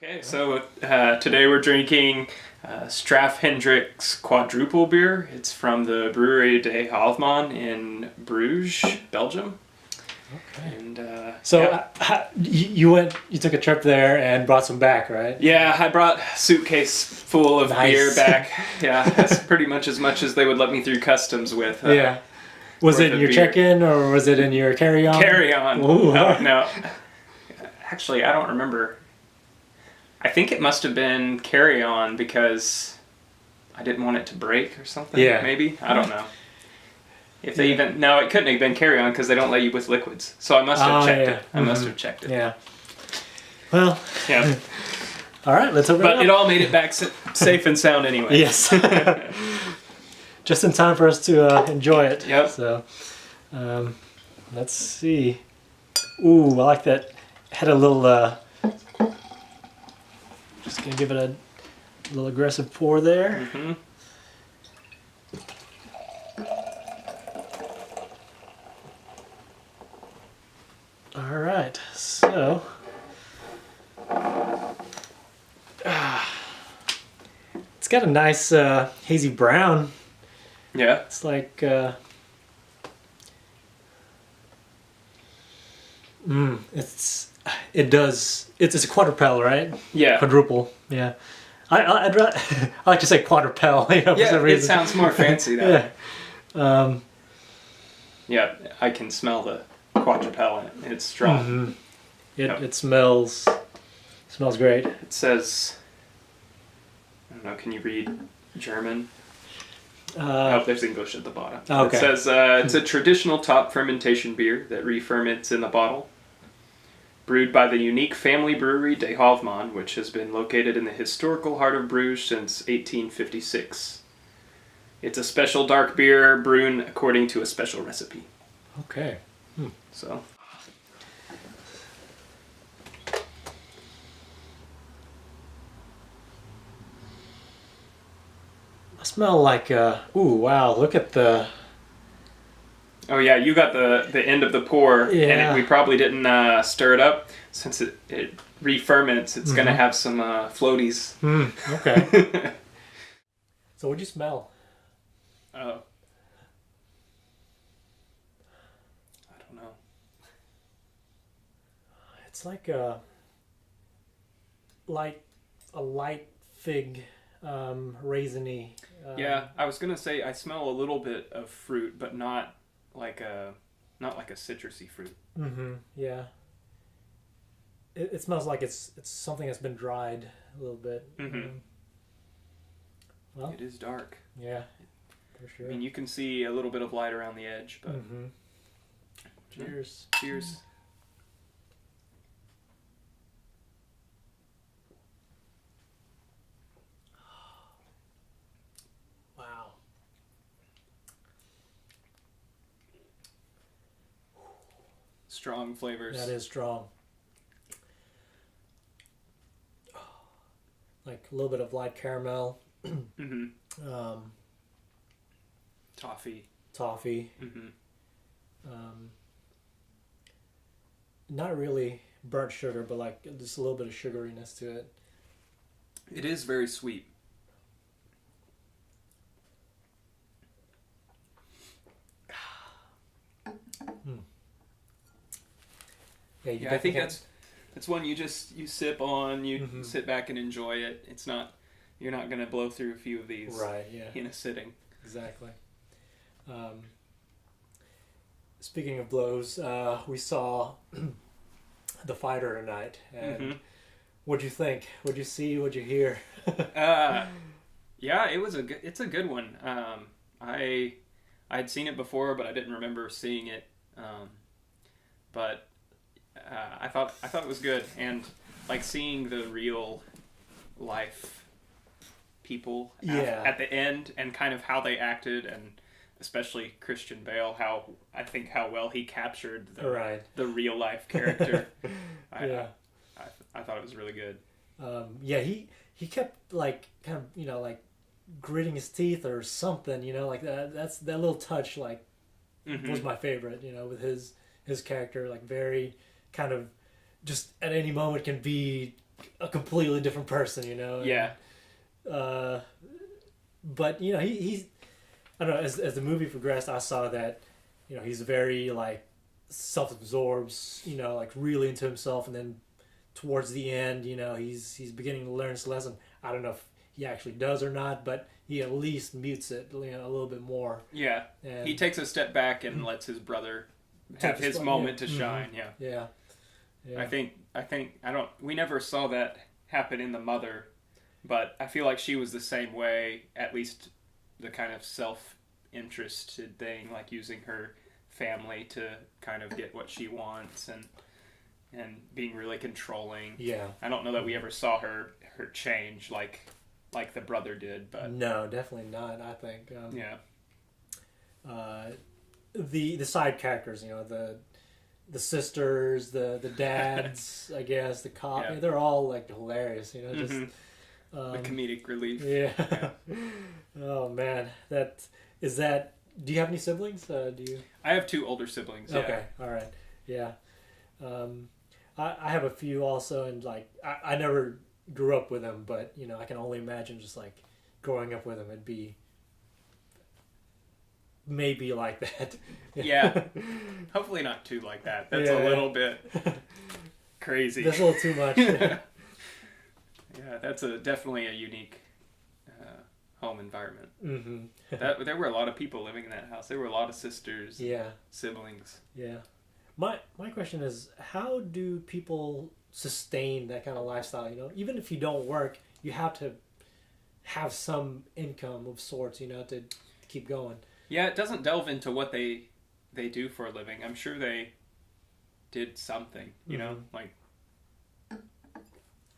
Okay, so today we're drinking Straffe Hendrik's Quadrupel Bier. It's from the Brewery de Halfman in Bruges, Belgium. Okay. And you took a trip there and brought some back, right? yeah, I brought a suitcase full of Nice. beer back. Yeah, that's pretty much as they would let me through customs with. Yeah. Was it in your check-in or was it in your carry-on? Carry-on. Ooh. No. Actually, I don't remember. I think it must have been carry-on because I didn't want it to break or something. Yeah. Maybe. I don't know. If they No, it couldn't have been carry-on because they don't let you with liquids. So I must have checked it. I must have checked it. Yeah. Well. Yeah. All right, let's open it up. But it all made it back safe and sound anyway. Yes. Just in time for us to enjoy it. Yep. So, let's see. Ooh, I like that. Had a little... Just gonna give it a little aggressive pour there. Mm-hmm. All right, so it's got a nice hazy brown. Yeah. It's like it's a quadrupel, right? Yeah. Quadruple. Yeah. I like to say quadrupel. For some Yeah, it reason. sounds more fancy that Yeah. way. Yeah, I can smell the quadrupel in it. It's strong. Mm-hmm. Yep. It smells great. It says, I don't know, can you read German? Oh, there's English at the bottom. Okay. It says, it's a traditional top fermentation beer that re-ferments in the bottle. Brewed by the unique family brewery de Halfman, which has been located in the historical heart of Bruges since 1856. It's a special dark beer brewed according to a special recipe. Okay. So... I smell like ooh, wow, look at the... Oh yeah, you got the end of the pour, Yeah. and we probably didn't stir it up. Since it re-ferments, it's going to have some floaties. Okay. So what'd you smell? Oh. I don't know. It's like a light fig, raisiny. Yeah, I was going to say I smell a little bit of fruit, but not like a citrusy fruit. Mm-hmm. Yeah. It smells like it's something that's been dried a little bit. Mm-hmm. Well, It is dark. yeah, for sure. I mean, you can see a little bit of light around the edge, but... Mm-hmm. Cheers. Cheers. Wow. Strong flavors. That is strong. Like a little bit of light caramel. Mm-hmm. Um, Toffee. toffee. Mm-hmm. Not really burnt sugar, but like just a little bit of sugariness to it. It is very sweet. Yeah, I think that's one you sip on, you sit back and enjoy it. It's not, you're not going to blow through a few of these right. Yeah, in a sitting. exactly. Speaking of blows, we saw The Fighter tonight, and what'd you think? What'd you see? What'd you hear? Yeah, it's a good one. I'd seen it before, but I didn't remember seeing it. But I thought it was good, and like seeing the real life people at the end, and kind of how they acted, and especially Christian Bale, how well he captured the real life character. I thought it was really good. He kept like kind of like gritting his teeth or something, like that little touch was my favorite, with his character, like very kind of just at any moment can be a completely different person, you know. Yeah. And, but you know, he's I don't know. As the movie progressed, I saw that you know he's very like self-absorbed, you know, like really into himself, and then towards the end, you know, he's beginning to learn his lesson. I don't know if he actually does or not, but he at least mutes it, you know, a little bit more. Yeah. And He takes a step back and lets his brother have his moment to shine. Yeah. Yeah. I think we never saw that happen in the mother, but I feel like she was the same way, at least the kind of self-interested thing, like using her family to kind of get what she wants and being really controlling. Yeah. I don't know that we ever saw her change like the brother did, but no, definitely not. I think. Yeah. The side characters, you know, the sisters, the dads, I guess, the cop, Yeah. they're all like hilarious, you know, just the comedic relief. yeah. Oh man, do you have any siblings? Do you? I have 2 older siblings. Yeah. Okay, all right, yeah. I have a few also, and like I never grew up with them, but you know I can only imagine just like growing up with them, it'd be maybe like that. Yeah. Hopefully not too like that. That's a little bit crazy. That's a little too much. Yeah, that's definitely a unique home environment. Mm-hmm. There were a lot of people living in that house. There were a lot of sisters, siblings. Yeah. My question is, how do people sustain that kind of lifestyle? You know, even if you don't work, you have to have some income of sorts, you know, to keep going. Yeah, it doesn't delve into what they do for a living. I'm sure they did something, you know, like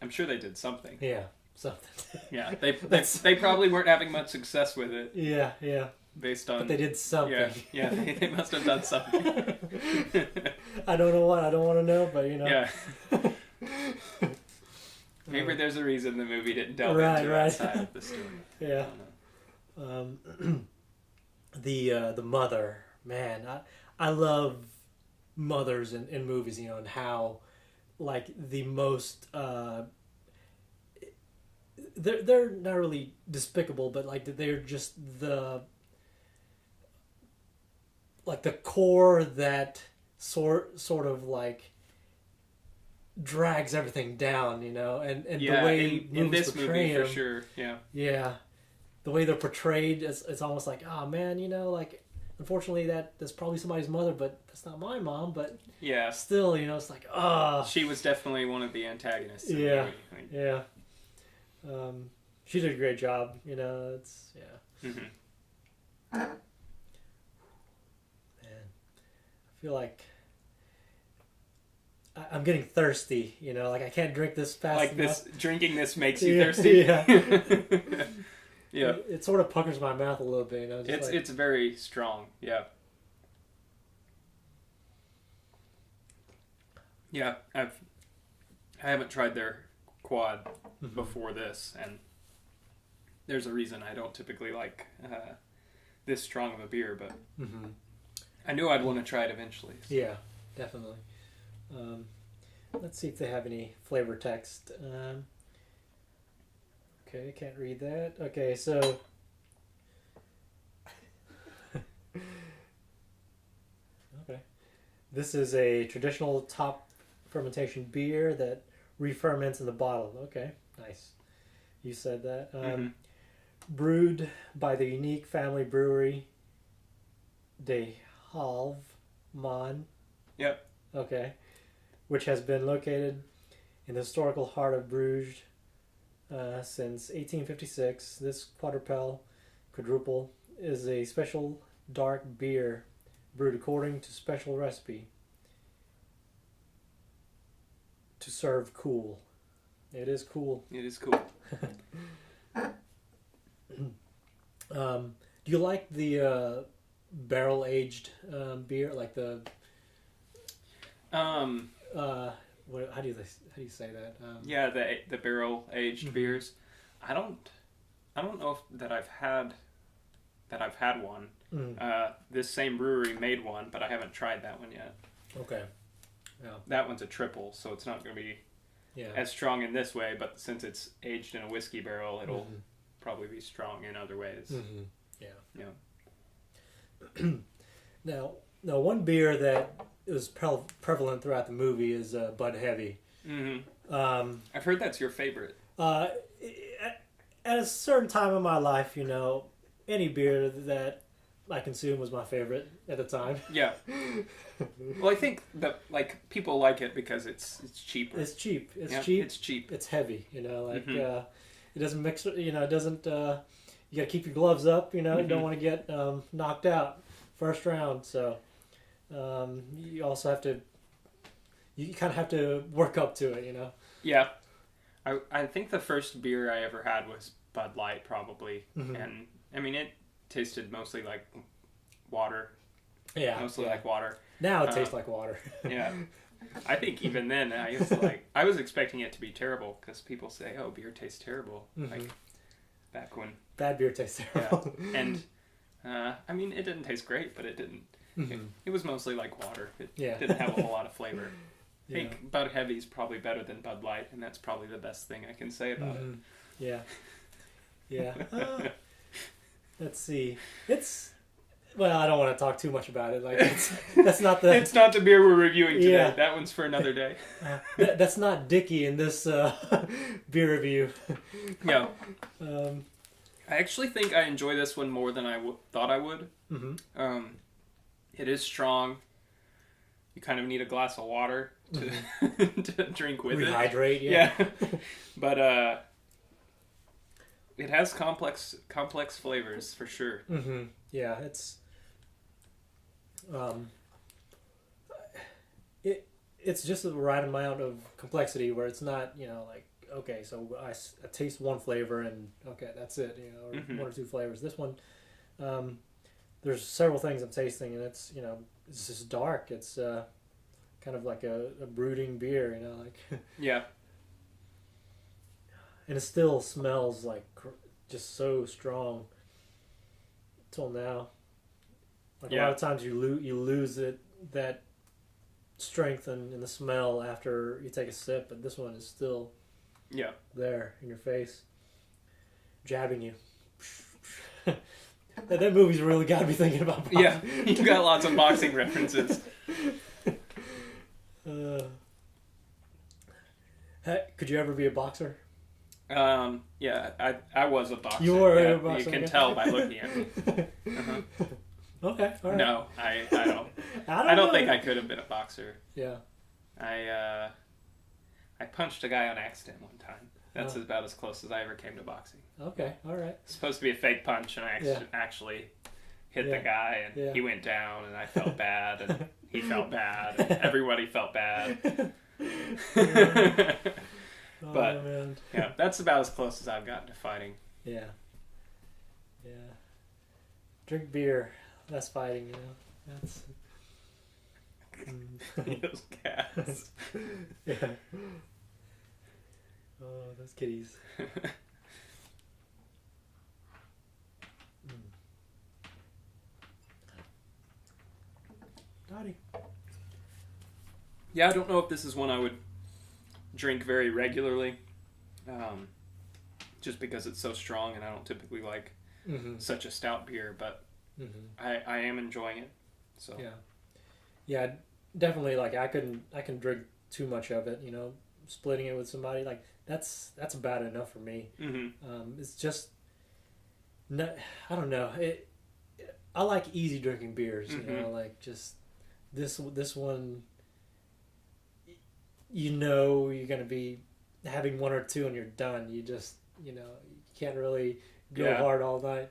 I'm sure they did something. Yeah, something. Yeah, they probably weren't having much success with it. Yeah. Based on, but they did something. Yeah, they must have done something. I don't know what. I don't want to know, but you know. Yeah. Maybe there's a reason the movie didn't delve into that side of the story. Yeah. The mother, man, I love mothers in movies, you know, and how like the most they're not really despicable, but like they're just the core that sort of like drags everything down, you know, and the way in this movie them, for sure, yeah, the way they're portrayed, it's almost like, oh man, you know, like unfortunately that's probably somebody's mother, but that's not my mom, but yeah, still, you know, it's like, she was definitely one of the antagonists in yeah, the movie. Yeah. She did a great job, you know, it's, yeah. Mm-hmm. Man, I feel like I'm getting thirsty, you know, like I can't drink this fast like enough. Drinking this makes you thirsty. Yeah. Yeah. It sort of puckers my mouth a little bit, you know. It's very strong, yeah. Yeah, I haven't tried their quad before this, and there's a reason I don't typically like this strong of a beer, but I knew I'd want to try it eventually. So. Yeah, definitely. Let's see if they have any flavor text. Okay, can't read that. Okay, so okay, this is a traditional top fermentation beer that re-ferments in the bottle. Okay, nice. You said that. Brewed by the unique family brewery De Halve-Man. Yep. Okay, which has been located in the historical heart of Bruges since 1856. This quadruple is a special dark beer brewed according to special recipe to serve cool. It is cool. It is cool. Do you like the barrel aged beer, like the what? How do you say that? Yeah, the barrel aged beers. I don't know that I've had one. This same brewery made one, but I haven't tried that one yet. Okay. Yeah. That one's a triple, so it's not going to be Yeah. as strong in this way, but since it's aged in a whiskey barrel, it'll Mhm. probably be strong in other ways. Mhm. Yeah. Yeah. Now, one beer that is prevalent throughout the movie is Bud Heavy. I've heard that's your favorite. At a certain time in my life, any beer that I consumed was my favorite at the time. Yeah. Well, I think that people like it because it's cheaper. It's cheap. It's Yeah, cheap. It's cheap. It's heavy. Mhm. It doesn't mix. It doesn't. You got to keep your gloves up. You don't want to get knocked out first round. So you also have to. You kind of have to work up to it. Yeah. I think the first beer I ever had was Bud Light, probably, Mhm. and I mean it tasted mostly like water. Yeah. Mostly like water. Now it tastes like water. Yeah. I think even then I used to I was expecting it to be terrible because people say, "Oh, beer tastes terrible." Mhm. Like back when. Bad beer tastes terrible. Yeah. And I mean, it didn't taste great, but it didn't. Mhm. It was mostly like water. It Yeah. didn't have a whole lot of flavor. I Yeah. think Bud Heavy is probably better than Bud Light, and that's probably the best thing I can say about it. Mhm. Yeah. Yeah. Let's see. Well, I don't want to talk too much about it. That's not the. It's not the beer we're reviewing today. Yeah. That one's for another day. That's not Dickie in this beer review. Yeah. Um, I actually think I enjoy this one more than I thought I would. mhm. It is strong. You kind of need a glass of water to to drink with Rehydrate. it. Yeah. But it has complex flavors for sure. Mhm. Yeah. It's just the right amount of complexity where it's not okay, so I taste one flavor and okay, that's it, or Mhm. one or two flavors. This one, there's several things I'm tasting, and it's it's just dark. It's kind of like a brooding beer, Yeah. and it still smells like just so strong till now. Like a lot of times you lose that strength in the smell after you take a sip, but this one is still there in your face, jabbing you. that movie's really got to be thinking about boxing. Yeah, you got lots of boxing references. Could you ever be a boxer? Yeah, I was a boxer. You were a Yeah, boxer. You can tell by looking at me. Okay, all right. No, I don't. I don't think know. I could have been a boxer. Yeah. I punched a guy on accident one time. That's about as close as I ever came to boxing. Okay, all right. It's supposed to be a fake punch, and I actually hit the guy, and he went down, and I felt bad, and he felt bad, and everybody felt bad. But man. yeah, that's about as close as I've gotten to fighting. Yeah. Drink beer, less fighting. That's. Those cats. Yeah. Oh, those kitties. Dottie. Yeah, I don't know if this is one I would drink very regularly, just because it's so strong, and I don't typically like such a stout beer. But I am enjoying it. So yeah, definitely. Like I can drink too much of it. Splitting it with somebody that's about enough for me. It's just not, I don't know. I like easy drinking beers. Like just this one. You're gonna be having one or two and you're done. You just you can't really go hard all night.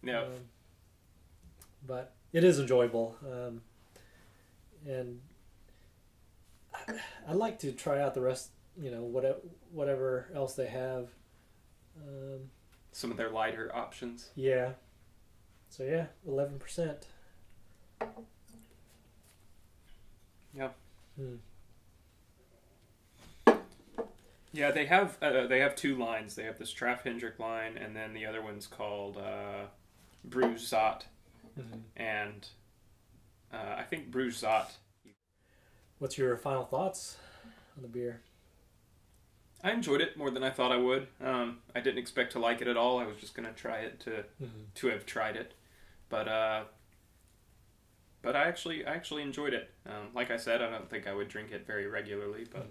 No. But it is enjoyable, and I'd like to try out the rest. Whatever else they have. Some of their lighter options. Yeah. So 11%. Yeah. Hmm. Yeah, they have two lines. They have the Straffe Hendrik line, and then the other one's called Brugs and I think Brugs. What's your final thoughts on the beer? I enjoyed it more than I thought I would. I didn't expect to like it at all. I was just gonna try it to have tried it, but I actually enjoyed it. Like I said, I don't think I would drink it very regularly, but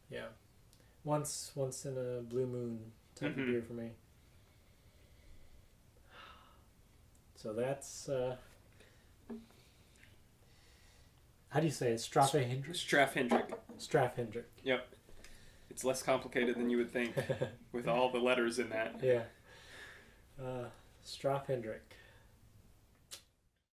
yeah, once in a blue moon type of beer for me. So that's how do you say it? Straffe Hendrik? Straffe Hendrik. Straffe Hendrik. Yep. It's less complicated than you would think with all the letters in that. Yeah. Straffe Hendrik.